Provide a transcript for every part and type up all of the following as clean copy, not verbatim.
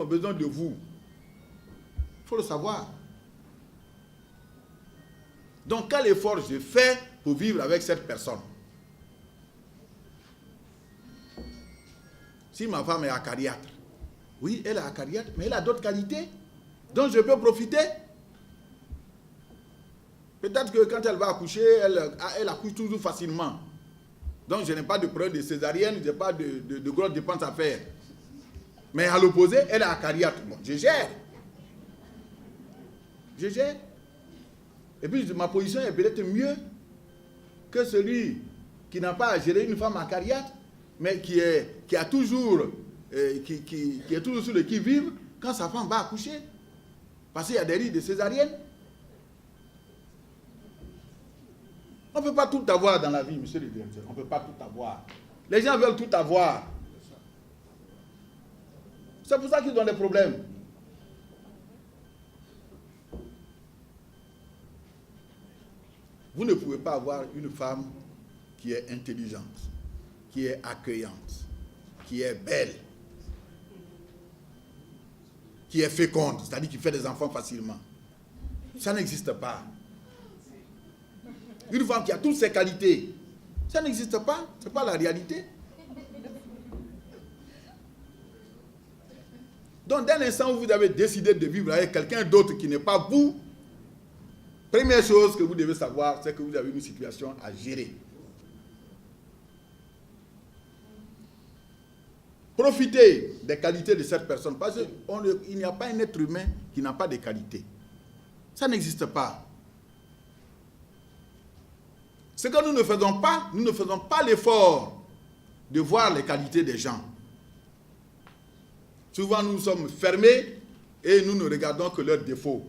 ont besoin de vous. Il faut le savoir. Donc, quel effort je fais pour vivre avec cette personne? Si ma femme est acariâtre, oui, elle est acariâtre, mais elle a d'autres qualités dont je peux profiter. Peut-être que quand elle va accoucher, elle accouche toujours facilement. Donc, je n'ai pas de problème de césarienne, je n'ai pas de grosses dépenses à faire. Mais à l'opposé, elle est acariâtre. Bon, je gère. Je gère. Et puis, ma position est peut-être mieux que celui qui n'a pas à gérer une femme acariâtre, mais qui est toujours sur le qui-vive quand sa femme va accoucher. Parce qu'il y a des rides de césarienne. On ne peut pas tout avoir dans la vie, monsieur le directeur. On ne peut pas tout avoir. Les gens veulent tout avoir. C'est pour ça qu'ils ont des problèmes. Vous ne pouvez pas avoir une femme qui est intelligente, qui est accueillante, qui est belle, qui est féconde, c'est-à-dire qui fait des enfants facilement. Ça n'existe pas. Une femme qui a toutes ces qualités, ça n'existe pas. Ce n'est pas la réalité. Donc, dès l'instant où vous avez décidé de vivre avec quelqu'un d'autre qui n'est pas vous, première chose que vous devez savoir, c'est que vous avez une situation à gérer. Profitez des qualités de cette personne, parce qu'il n'y a pas un être humain qui n'a pas de qualités. Ça n'existe pas. Ce que nous ne faisons pas l'effort de voir les qualités des gens. Souvent, nous sommes fermés et nous ne regardons que leurs défauts.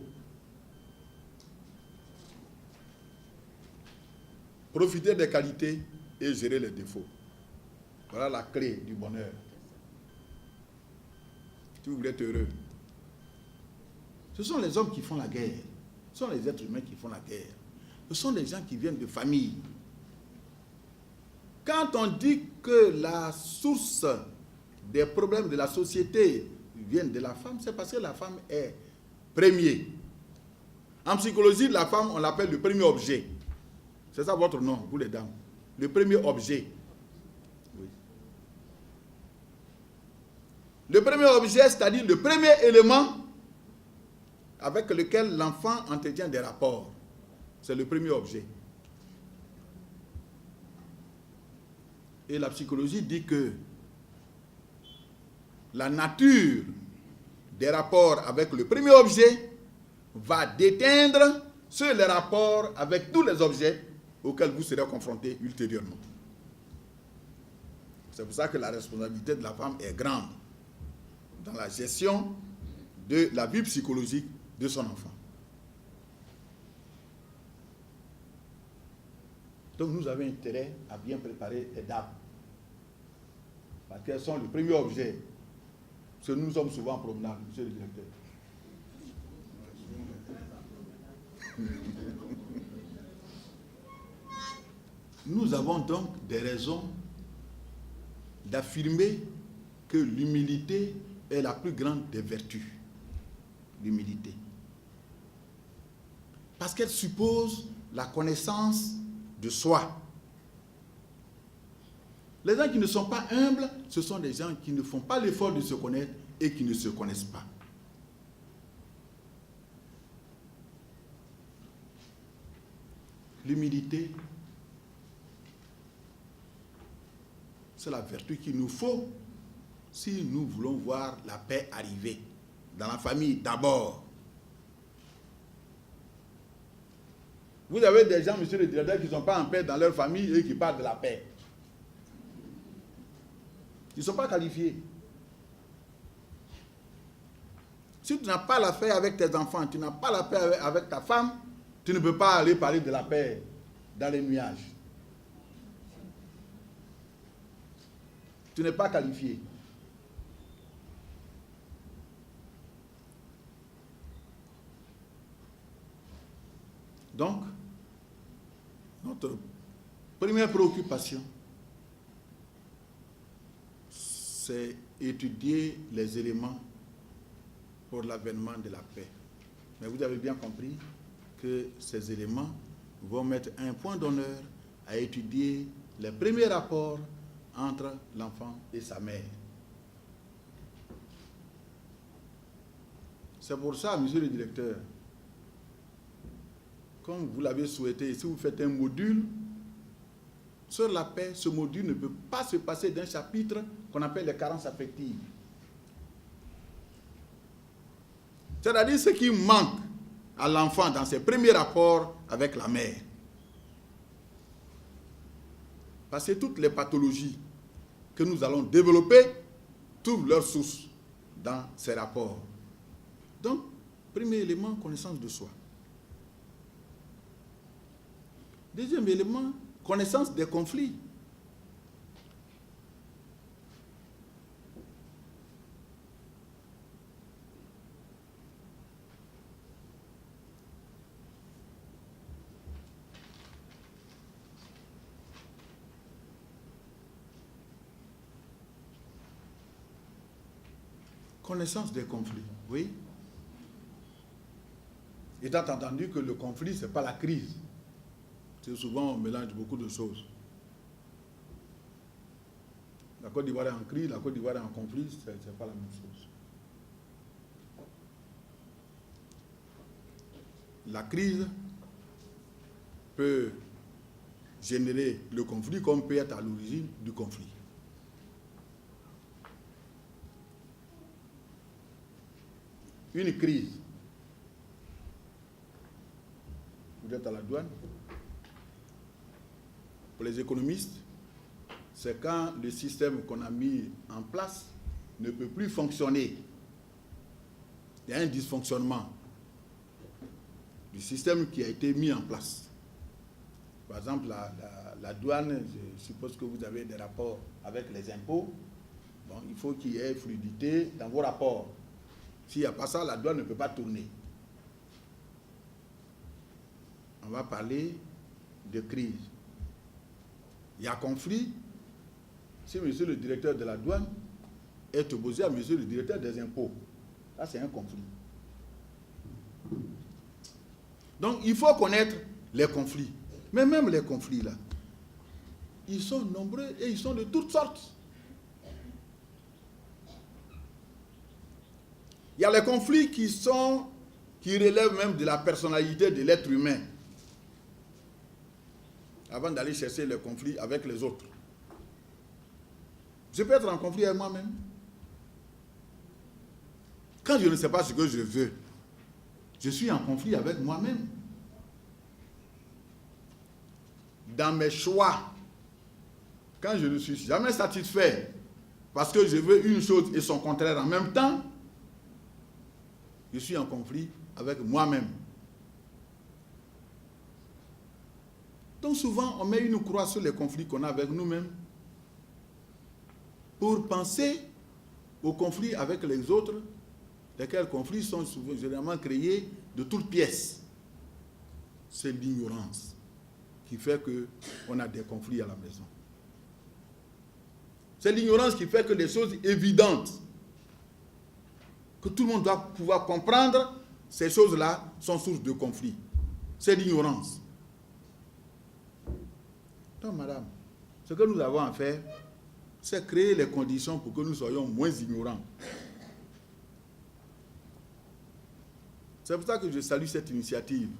Profitez des qualités et gérez les défauts. Voilà la clé du bonheur. Si vous voulez être heureux. Ce sont les hommes qui font la guerre. Ce sont les êtres humains qui font la guerre. Ce sont les gens qui viennent de famille. Quand on dit que la source des problèmes de la société viennent de la femme, c'est parce que la femme est premier. En psychologie, la femme, on l'appelle le premier objet. C'est ça votre nom, vous les dames. Le premier objet. Oui. Le premier objet, c'est-à-dire le premier élément avec lequel l'enfant entretient des rapports. C'est le premier objet. Et la psychologie dit que la nature des rapports avec le premier objet va déteindre sur les rapports avec tous les objets auxquels vous serez confrontés ultérieurement. C'est pour ça que la responsabilité de la femme est grande dans la gestion de la vie psychologique de son enfant. Donc nous avons intérêt à bien préparer les dames. Parce qu'elles sont le premier objet. Parce que nous sommes souvent en promenade, monsieur le directeur. Nous avons donc des raisons d'affirmer que l'humilité est la plus grande des vertus. L'humilité. Parce qu'elle suppose la connaissance de soi. Les gens qui ne sont pas humbles, ce sont des gens qui ne font pas l'effort de se connaître et qui ne se connaissent pas. L'humilité, c'est la vertu qu'il nous faut si nous voulons voir la paix arriver. Dans la famille d'abord. Vous avez des gens, monsieur le directeur, qui ne sont pas en paix dans leur famille et qui parlent de la paix. Ils ne sont pas qualifiés. Si tu n'as pas la paix avec tes enfants, tu n'as pas la paix avec ta femme, tu ne peux pas aller parler de la paix dans les nuages. Tu n'es pas qualifié. Donc, notre première préoccupation, c'est étudier les éléments pour l'avènement de la paix. Mais vous avez bien compris que ces éléments vont mettre un point d'honneur à étudier les premiers rapports entre l'enfant et sa mère. C'est pour ça, monsieur le directeur, comme vous l'avez souhaité, si vous faites un module sur la paix, ce module ne peut pas se passer d'un chapitre qu'on appelle les carences affectives. C'est-à-dire ce qui manque à l'enfant dans ses premiers rapports avec la mère. Parce que toutes les pathologies que nous allons développer trouvent leur source dans ces rapports. Donc, premier élément, connaissance de soi. Deuxième élément, connaissance des conflits. Connaissance des conflits, oui. Étant entendu que le conflit, ce n'est pas la crise. C'est souvent, on mélange beaucoup de choses. La Côte d'Ivoire est en crise, la Côte d'Ivoire est en conflit, ce n'est pas la même chose. La crise peut générer le conflit comme peut être à l'origine du conflit. Une crise. Vous êtes à la douane. Pour les économistes, c'est quand le système qu'on a mis en place ne peut plus fonctionner. Il y a un dysfonctionnement du système qui a été mis en place. Par exemple, la douane, je suppose que vous avez des rapports avec les impôts. Bon, il faut qu'il y ait fluidité dans vos rapports. S'il n'y a pas ça, la douane ne peut pas tourner. On va parler de crise. Il y a conflit. Si monsieur le directeur de la douane est opposé à monsieur le directeur des impôts, là c'est un conflit. Donc il faut connaître les conflits. Mais même les conflits là, ils sont nombreux et ils sont de toutes sortes. Il y a les conflits qui relèvent même de la personnalité de l'être humain. Avant d'aller chercher les conflits avec les autres. Je peux être en conflit avec moi-même. Quand je ne sais pas ce que je veux, je suis en conflit avec moi-même. Dans mes choix, quand je ne suis jamais satisfait parce que je veux une chose et son contraire en même temps, je suis en conflit avec moi-même. Donc souvent, on met une croix sur les conflits qu'on a avec nous-mêmes pour penser aux conflits avec les autres, lesquels conflits sont souvent généralement créés de toutes pièces. C'est l'ignorance qui fait qu'on a des conflits à la maison. C'est l'ignorance qui fait que les choses évidentes, que tout le monde doit pouvoir comprendre, ces choses-là sont source de conflits. C'est l'ignorance. Donc, madame, ce que nous avons à faire, c'est créer les conditions pour que nous soyons moins ignorants. C'est pour ça que je salue cette initiative.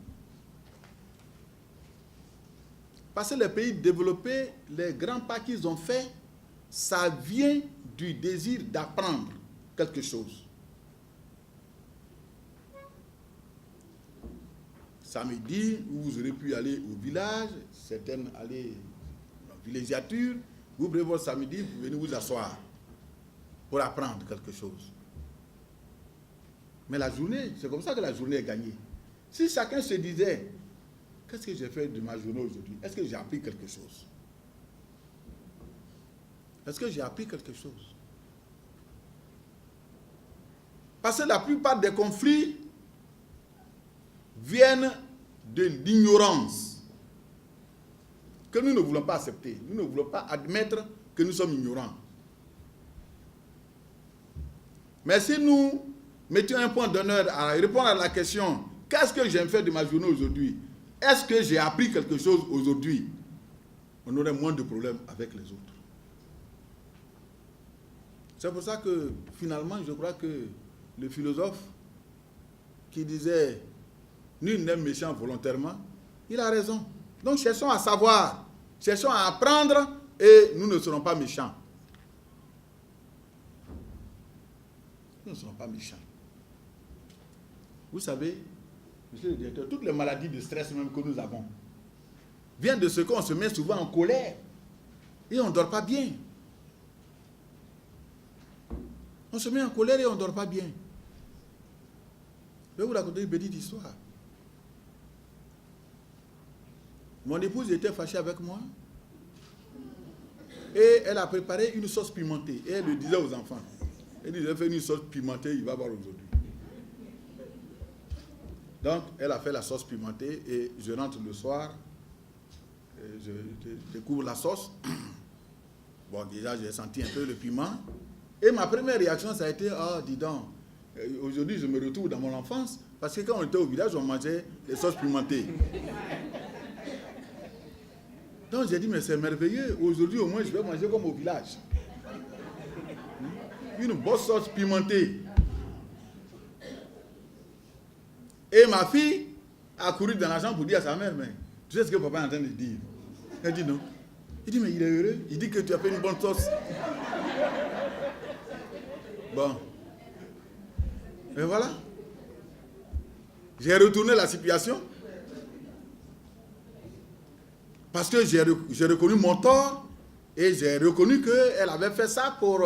Parce que les pays développés, les grands pas qu'ils ont faits, ça vient du désir d'apprendre quelque chose. Samedi, vous aurez pu aller au village, certaines aller en villégiature, vous prenez votre samedi, vous venez vous asseoir pour apprendre quelque chose. Mais la journée, c'est comme ça que la journée est gagnée. Si chacun se disait, qu'est-ce que j'ai fait de ma journée aujourd'hui? Est-ce que j'ai appris quelque chose? Est-ce que j'ai appris quelque chose? Parce que la plupart des conflits viennent de l'ignorance que nous ne voulons pas accepter. Nous ne voulons pas admettre que nous sommes ignorants. Mais si nous mettions un point d'honneur à répondre à la question, qu'est-ce que j'aime faire de ma journée aujourd'hui? Est-ce que j'ai appris quelque chose aujourd'hui? On aurait moins de problèmes avec les autres. C'est pour ça que, finalement, je crois que le philosophe qui disait « Nul n'est méchant volontairement », il a raison. Donc, cherchons à savoir, cherchons à apprendre et nous ne serons pas méchants. Nous ne serons pas méchants. Vous savez, monsieur le directeur, toutes les maladies de stress même que nous avons viennent de ce qu'on se met souvent en colère et on ne dort pas bien. On se met en colère et on ne dort pas bien. Je vais vous raconter une petite histoire. Mon épouse était fâchée avec moi et elle a préparé une sauce pimentée. Et elle le disait aux enfants. Elle disait, fais une sauce pimentée, il va voir aujourd'hui. Donc, elle a fait la sauce pimentée et je rentre le soir, je découvre la sauce. Bon, déjà, j'ai senti un peu le piment. Et ma première réaction, ça a été, ah, dis donc, aujourd'hui, je me retrouve dans mon enfance, parce que quand on était au village, on mangeait les sauces pimentées. Donc, j'ai dit, mais c'est merveilleux, aujourd'hui, au moins, je vais manger comme au village. Une bonne sauce pimentée. Et ma fille a couru dans la chambre pour dire à sa mère, mais tu sais ce que papa est en train de dire? Elle dit non. Il dit, mais il est heureux. Il dit que tu as fait une bonne sauce. Bon. Et voilà. J'ai retourné la situation. Parce que j'ai reconnu mon tort et j'ai reconnu qu'elle avait fait ça pour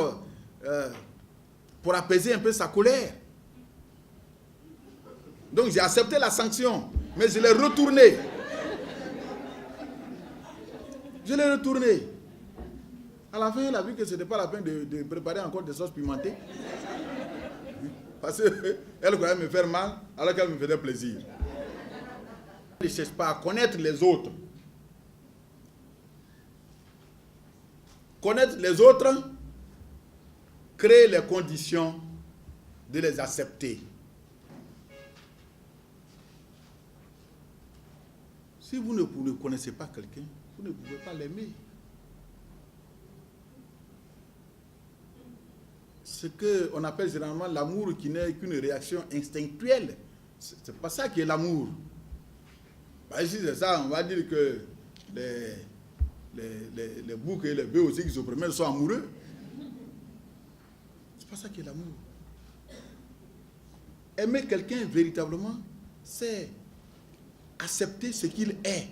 apaiser un peu sa colère. Donc j'ai accepté la sanction, mais je l'ai retournée. Je l'ai retournée. À la fin, elle a vu que ce n'était pas la peine de préparer encore des sauces pimentées. Parce qu'elle croyait me faire mal, alors qu'elle me faisait plaisir. Elle ne cherche pas à connaître les autres. Connaître les autres, créer les conditions de les accepter. Si vous ne connaissez pas quelqu'un, vous ne pouvez pas l'aimer. Ce qu'on appelle généralement l'amour qui n'est qu'une réaction instinctuelle. Ce n'est pas ça qui est l'amour. Bah, ici, c'est ça, on va dire que les boucs et les bœufs aussi qui se promènent sont amoureux. Ce n'est pas ça qui est l'amour. Aimer quelqu'un véritablement, c'est accepter ce qu'il est.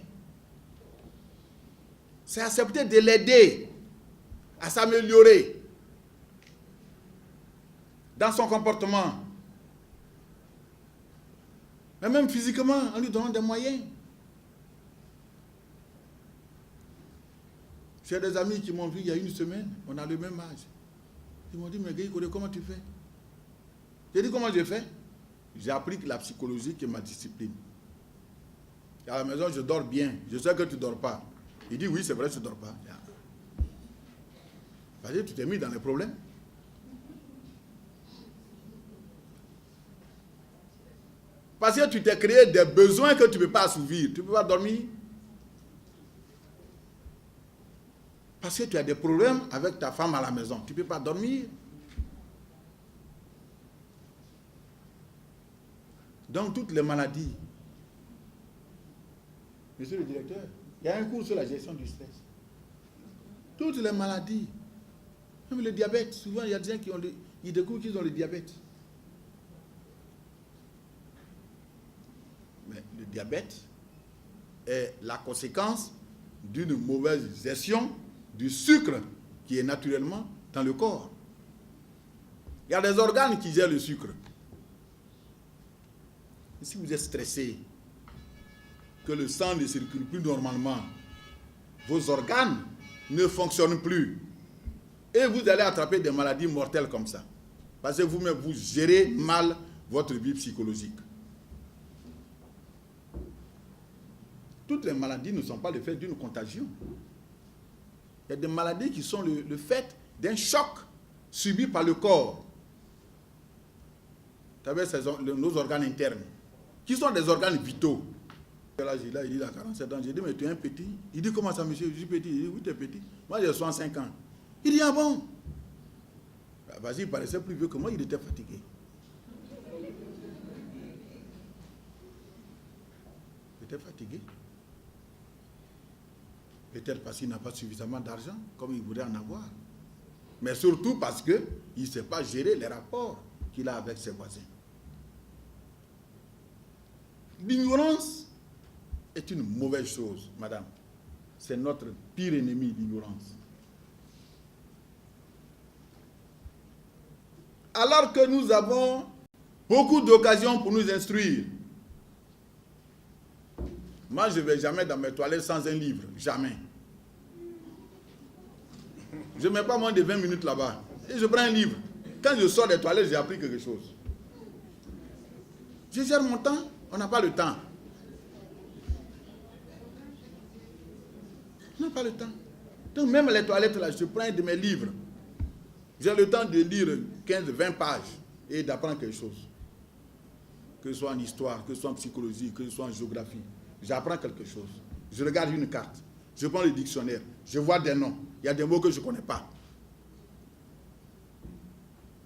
C'est accepter de l'aider à s'améliorer dans son comportement. Mais même physiquement, en lui donnant des moyens. J'ai des amis qui m'ont vu il y a une semaine, on a le même âge. Ils m'ont dit, mais Guy, comment tu fais? J'ai dit, comment j'ai fait? J'ai appris la psychologie qui est ma discipline. À la maison, je dors bien. Je sais que tu ne dors pas. Il dit, oui, c'est vrai, je ne dors pas. Parce que tu t'es mis dans les problèmes. Parce que tu t'es créé des besoins que tu ne peux pas assouvir. Tu ne peux pas dormir. Parce que tu as des problèmes avec ta femme à la maison. Tu ne peux pas dormir. Donc, toutes les maladies. Monsieur le directeur, il y a un cours sur la gestion du stress. Toutes les maladies, même le diabète, souvent il y a des gens qui découvrent qu'ils ont le diabète. Mais le diabète est la conséquence d'une mauvaise gestion du sucre qui est naturellement dans le corps. Il y a des organes qui gèrent le sucre. Et si vous êtes stressé, que le sang ne circule plus normalement, vos organes ne fonctionnent plus. Et vous allez attraper des maladies mortelles comme ça. Parce que vous-même, vous gérez mal votre vie psychologique. Toutes les maladies ne sont pas le fait d'une contagion. Il y a des maladies qui sont le fait d'un choc subi par le corps. savez, nos organes internes, qui sont des organes vitaux. Là, il dit, il a 47 ans. J'ai dit, mais tu es un petit. Il dit, comment ça, monsieur? Je suis petit. Il dit, oui, tu es petit. Moi, j'ai 65 ans. Il dit, ah bon? Vas-y, il paraissait plus vieux que moi, il était fatigué. Il était fatigué. Peut-être parce qu'il n'a pas suffisamment d'argent, comme il voudrait en avoir. Mais surtout parce qu'il ne sait pas gérer les rapports qu'il a avec ses voisins. L'ignorance est une mauvaise chose, madame. C'est notre pire ennemi, l'ignorance. Alors que nous avons beaucoup d'occasions pour nous instruire. Moi, je ne vais jamais dans mes toilettes sans un livre. Jamais. Je ne mets pas moins de 20 minutes là-bas. Et je prends un livre. Quand je sors des toilettes, j'ai appris quelque chose. Je gère mon temps. On n'a pas le temps. On n'a pas le temps. Donc même les toilettes, là, je prends un de mes livres. J'ai le temps de lire 15-20 pages et d'apprendre quelque chose. Que ce soit en histoire, que ce soit en psychologie, que ce soit en géographie. J'apprends quelque chose. Je regarde une carte. Je prends le dictionnaire. Je vois des noms. Il y a des mots que je ne connais pas.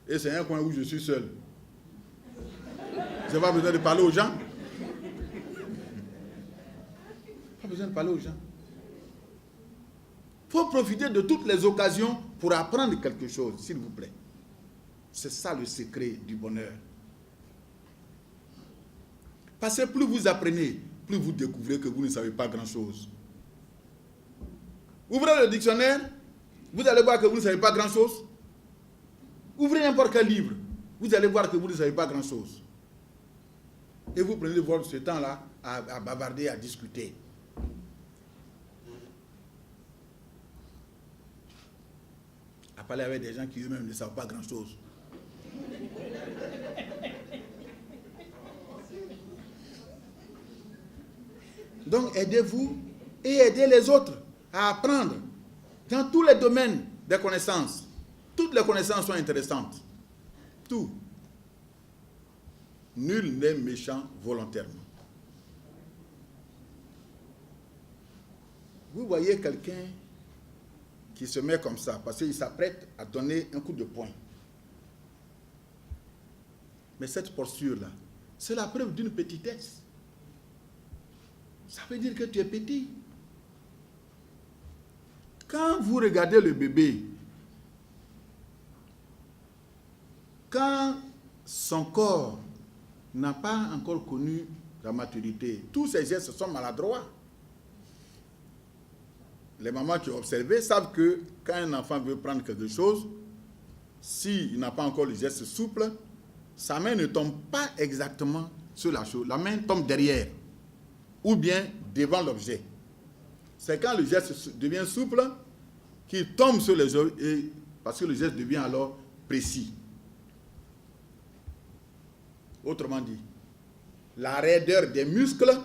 Et c'est un coin où je suis seul. Je n'ai pas besoin de parler aux gens. Pas besoin de parler aux gens. Il faut profiter de toutes les occasions pour apprendre quelque chose, s'il vous plaît. C'est ça le secret du bonheur. Parce que plus vous apprenez, plus vous découvrez que vous ne savez pas grand-chose. Ouvrez le dictionnaire, vous allez voir que vous ne savez pas grand-chose. Ouvrez n'importe quel livre, vous allez voir que vous ne savez pas grand-chose. Et vous prenez ce temps-là à bavarder, à discuter. À parler avec des gens qui eux-mêmes ne savent pas grand-chose. Donc aidez-vous et aidez les autres à apprendre dans tous les domaines des connaissances. Toutes les connaissances sont intéressantes. Tout. Nul n'est méchant volontairement. Vous voyez quelqu'un qui se met comme ça parce qu'il s'apprête à donner un coup de poing. Mais cette posture-là, c'est la preuve d'une petitesse. Ça veut dire que tu es petit. Quand vous regardez le bébé, quand son corps n'a pas encore connu la maturité, tous ses gestes sont maladroits. Les mamans qui ont observé savent que quand un enfant veut prendre quelque chose, s'il n'a pas encore le geste souple, sa main ne tombe pas exactement sur la chose. La main tombe derrière ou bien devant l'objet. C'est quand le geste devient souple qu'il tombe sur les objets parce que le geste devient alors précis. Autrement dit, la raideur des muscles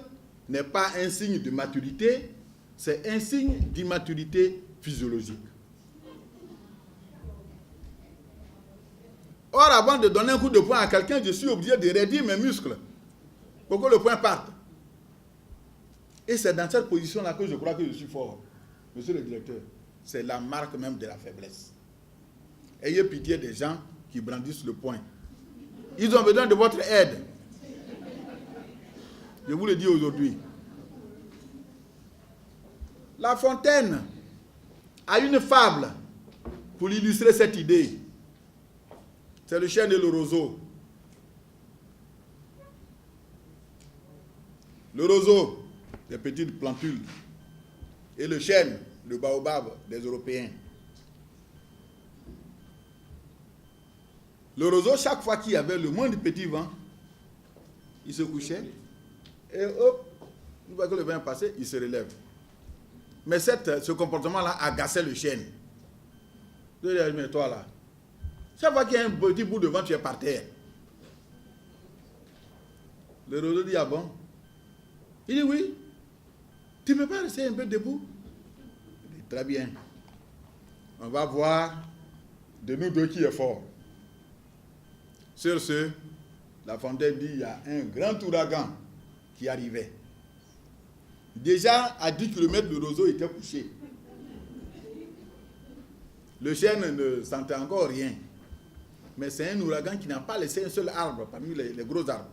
n'est pas un signe de maturité, c'est un signe d'immaturité physiologique. Or, avant de donner un coup de poing à quelqu'un, je suis obligé de raidir mes muscles pour que le poing parte. Et c'est dans cette position-là que je crois que je suis fort. Monsieur le directeur, c'est la marque même de la faiblesse. Ayez pitié des gens qui brandissent le poing. Ils ont besoin de votre aide. Je vous le dis aujourd'hui. La Fontaine a une fable pour illustrer cette idée. C'est le chêne et le roseau. Le roseau, des petites plantules. Et le chêne, le baobab des Européens. Le roseau, chaque fois qu'il y avait le moins de petits vents, il se couchait. Et hop, une fois que le vent passait, il se relève. Mais ce comportement-là agaçait le chêne. Je lui ai dit, mais toi là, chaque fois qu'il y a un petit bout de vent, tu es par terre. Le roseau dit, ah bon? Il dit, oui. Tu ne peux pas rester un peu debout? Il dit, très bien. On va voir de nous deux qui est fort. Sur ce, La Fontaine dit il y a un grand ouragan qui arrivait. Déjà à 10 km, le roseau était couché. Le chêne ne sentait encore rien. Mais c'est un ouragan qui n'a pas laissé un seul arbre parmi les gros arbres.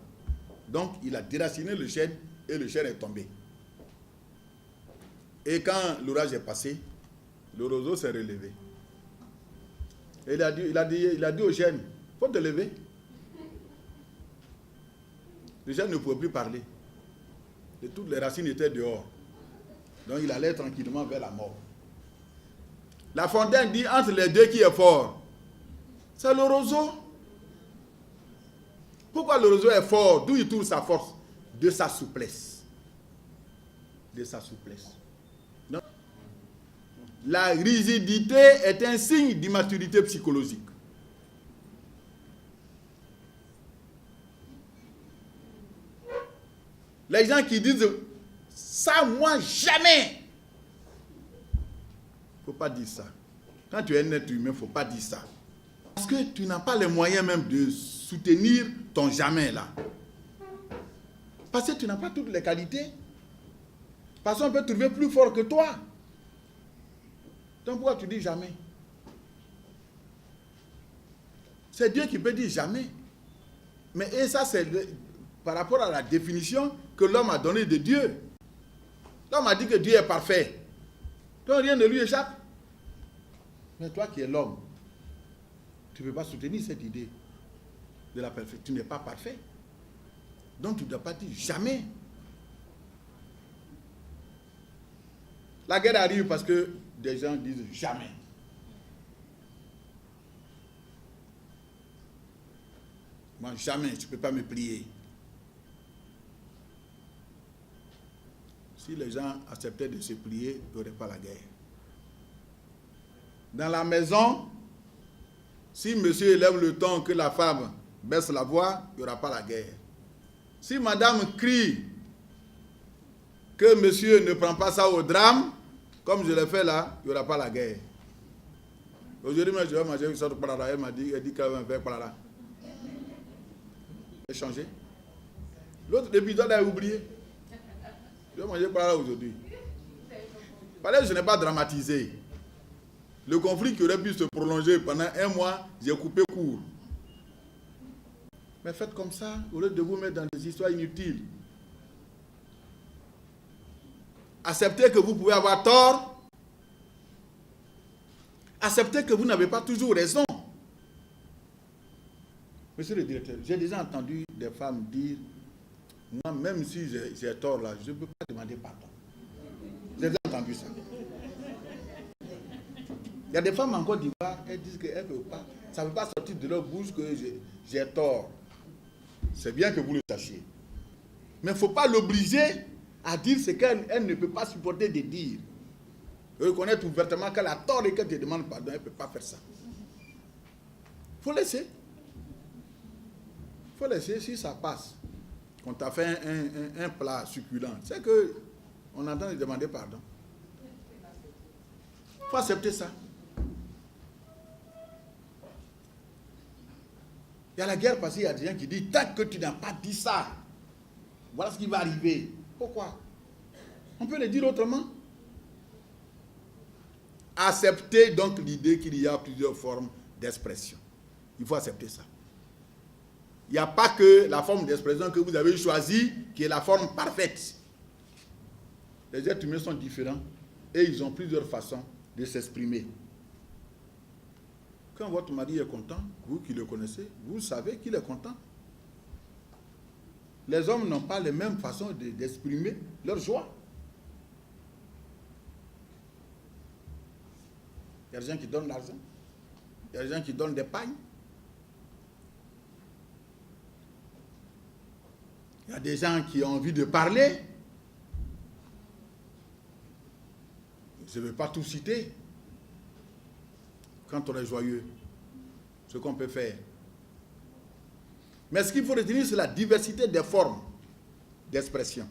Donc il a déraciné le chêne et le chêne est tombé. Et quand l'orage est passé, le roseau s'est relevé. Et il a dit au chêne, il faut te lever. Le chêne ne pouvait plus parler. Et toutes les racines étaient dehors. Donc il allait tranquillement vers la mort. La Fontaine dit, entre les deux, qui est fort? C'est le roseau. Pourquoi le roseau est fort? D'où il trouve sa force? De sa souplesse. De sa souplesse. Donc, la rigidité est un signe d'immaturité psychologique. Les gens qui disent ça, moi, jamais. Il ne faut pas dire ça. Quand tu es un être humain, il ne faut pas dire ça. Parce que tu n'as pas les moyens même de soutenir ton jamais là. Parce que tu n'as pas toutes les qualités. Parce qu'on peut trouver plus fort que toi. Donc pourquoi tu dis jamais? C'est Dieu qui peut dire jamais. Mais et ça, c'est par rapport à la définition que l'homme a donnée de Dieu. L'homme a dit que Dieu est parfait. Donc rien ne lui échappe. Mais toi qui es l'homme, tu ne peux pas soutenir cette idée de la perfection. Tu n'es pas parfait. Donc tu ne dois pas dire jamais. La guerre arrive parce que des gens disent jamais. Moi, jamais, tu ne peux pas me plier. Si les gens acceptaient de se plier, il n'y aurait pas la guerre. Dans la maison, si monsieur élève le ton que la femme baisse la voix, il n'y aura pas la guerre. Si madame crie que monsieur ne prend pas ça au drame, comme je l'ai fait là, il n'y aura pas la guerre. Aujourd'hui, je vais manger une sorte de parara. Elle dit qu'elle va me faire parara. Elle a changé. L'autre épisode a oublié. Je vais manger parara aujourd'hui. Parce que je n'ai pas dramatisé. Le conflit qui aurait pu se prolonger pendant un mois, j'ai coupé court. Mais faites comme ça, au lieu de vous mettre dans des histoires inutiles. Acceptez que vous pouvez avoir tort. Acceptez que vous n'avez pas toujours raison. Monsieur le directeur, j'ai déjà entendu des femmes dire, moi même si j'ai tort là, je ne peux pas demander pardon. J'ai déjà entendu ça. Il y a des femmes en Côte d'Ivoire, elles disent qu'elles ne peuvent pas. Ça ne veut pas sortir de leur bouche que j'ai tort. C'est bien que vous le sachiez. Mais il ne faut pas l'obliger à dire ce qu'elle ne peut pas supporter de dire. Reconnaître ouvertement qu'elle a tort et qu'elle te demande pardon, elle ne peut pas faire ça. Il faut laisser. Il faut laisser si ça passe. Quand tu as fait un plat succulent, c'est qu'on entend de demander pardon. Il faut accepter ça. Il y a la guerre parce qu'il y a des gens qui disent tant que tu n'as pas dit ça, voilà ce qui va arriver. Pourquoi? On peut le dire autrement. Accepter donc l'idée qu'il y a plusieurs formes d'expression. Il faut accepter ça. Il n'y a pas que la forme d'expression que vous avez choisie qui est la forme parfaite. Les êtres humains sont différents et ils ont plusieurs façons de s'exprimer. Quand votre mari est content, vous qui le connaissez, vous savez qu'il est content. Les hommes n'ont pas les mêmes façons d'exprimer leur joie. Il y a des gens qui donnent l'argent. Il y a des gens qui donnent des pagnes. Il y a des gens qui ont envie de parler. Je ne vais pas tout citer. Quand on est joyeux, ce qu'on peut faire. Mais ce qu'il faut retenir, c'est la diversité des formes d'expression.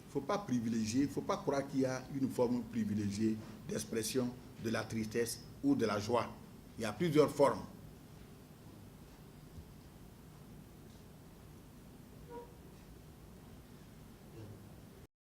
Il ne faut pas privilégier, il ne faut pas croire qu'il y a une forme privilégiée d'expression de la tristesse ou de la joie. Il y a plusieurs formes.